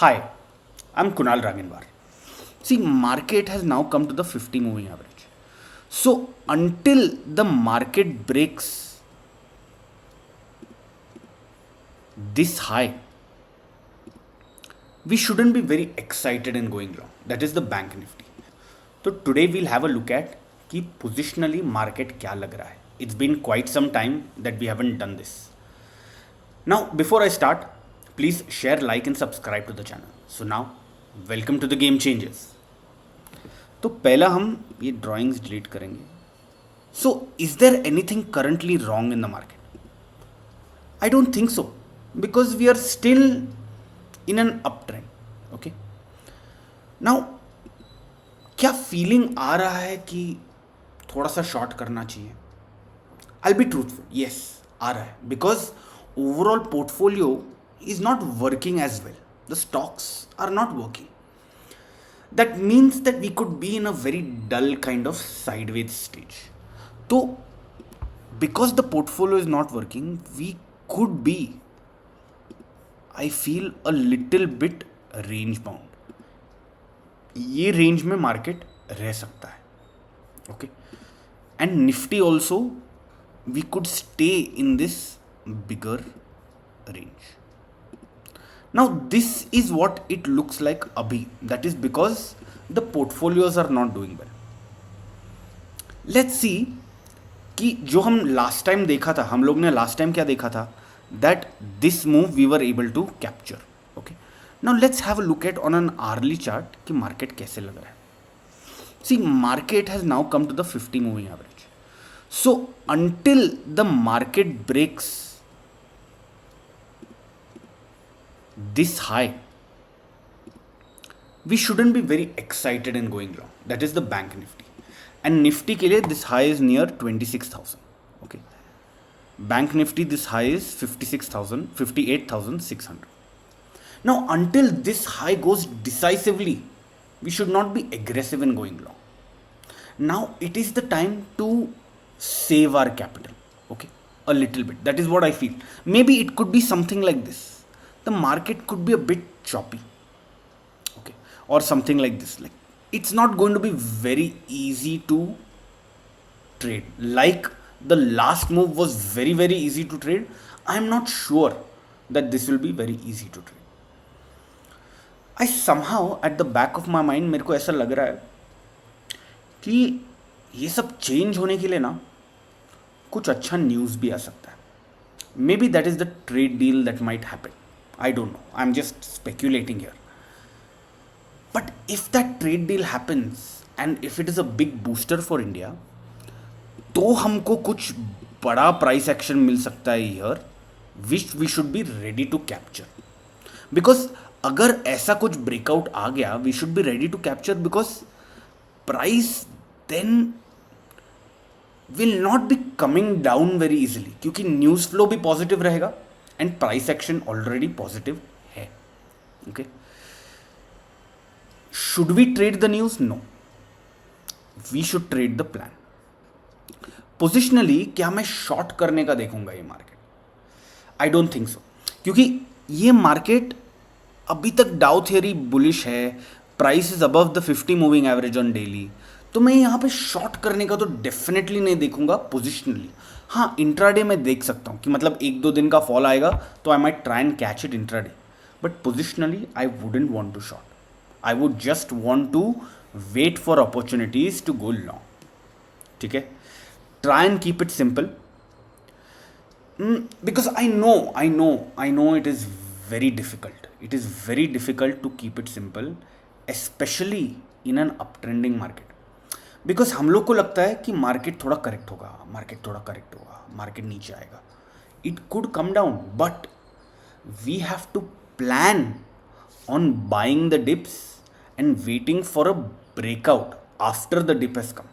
Hi, I'm Kunal Raginwar. See, market has now come to the 50 moving average. So until the market breaks this high, we shouldn't be very excited in going long. That is the bank nifty. So today we'll have a look at कि positionally market क्या लग रहा है. It's been quite some time that we haven't done this. Now before I start, please share, like and subscribe to the channel. So now, welcome to the game changers. तो पहला हम ये drawings delete करेंगे. So is there anything currently wrong in the market? I don't think so, because we are still in an up trend. Okay, now क्या feeling आ रहा है कि थोड़ा सा शॉर्ट करना चाहिए? आई बी ट्रूथफुल, येस आ रहा है, because overall portfolio is not working as well. The stocks are not working. That means that we could be in a very dull kind of sideways stage. So, because the portfolio is not working, we could be, I feel, a little bit range bound. ये range में market रह सकता है. Okay, and Nifty also we could stay in this bigger range. Now this is what it looks like abhi. That is because the portfolios are not doing well. Let's see कि जो हम last time देखा था, हम लोग ने last time क्या देखा था, that this move we were able to capture. Okay, now let's have a look at on an hourly chart कि market कैसे लग रहा है. See, market has now come to the 50 moving average. So until the market breaks this high, we shouldn't be very excited in going long. That is the bank nifty. And nifty के लिए this high is near 26,000. Okay, bank nifty this high is 58,600. Now until this high goes decisively, we should not be aggressive in going long. Now it is the time to save our capital. Okay, a little bit. That is what I feel. Maybe it could be something like this. The market could be a bit choppy, okay, or something like this. Like, it's not going to be very easy to trade. Like the last move was very easy to trade, I am not sure that this will be very easy to trade. I somehow at the back of my mind मेरे को ऐसा लग रहा है कि ये सब change होने के लिए ना कुछ अच्छा न्यूज़ भी आ सकता है. May be that is the trade deal that might happen. I don't know. I'm just speculating here. But if that trade deal happens and if it is a big booster for India, तो हमको कुछ बड़ा price action मिल सकता है here, which we should be ready to capture. Because अगर ऐसा कुछ breakout आ गया, we should be ready to capture because price then will not be coming down very easily. क्योंकि news flow भी positive रहेगा and price action already positive है. Okay, should we trade the news? No, we should trade the plan. Positionally क्या मैं short करने का देखूंगा ये मार्केट? आई डोंट थिंक सो, क्योंकि ये मार्केट अभी तक डाउ थियरी बुलिश है. Price is above the 50 moving average on daily. तो मैं यहाँ पे शॉर्ट करने का तो डेफिनेटली नहीं देखूंगा पोजिशनली. हाँ, इंट्राडे में देख सकता हूँ कि मतलब 1-2 दिन का फॉल आएगा तो I might try and catch it intraday. But positionally I wouldn't want to short. I would just want to wait for opportunities to go long. ठीक है, try and keep it simple. Because I know it is very difficult. It is very difficult to keep it simple, specially in an up trending market. Because हम लोग को लगता है कि market थोड़ा correct होगा, मार्केट नीचे आएगा, it could come down, but we have to plan on buying the dips and waiting for a breakout after the dip has come.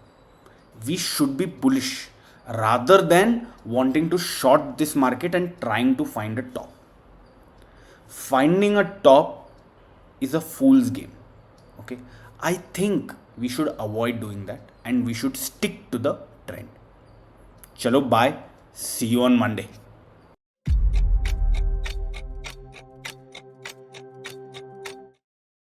We should be bullish rather than wanting to short this market and trying to find a top. Finding a top is a fool's game. Okay, I think we should avoid doing that and we should stick to the trend. Chalo, bye. See you on Monday.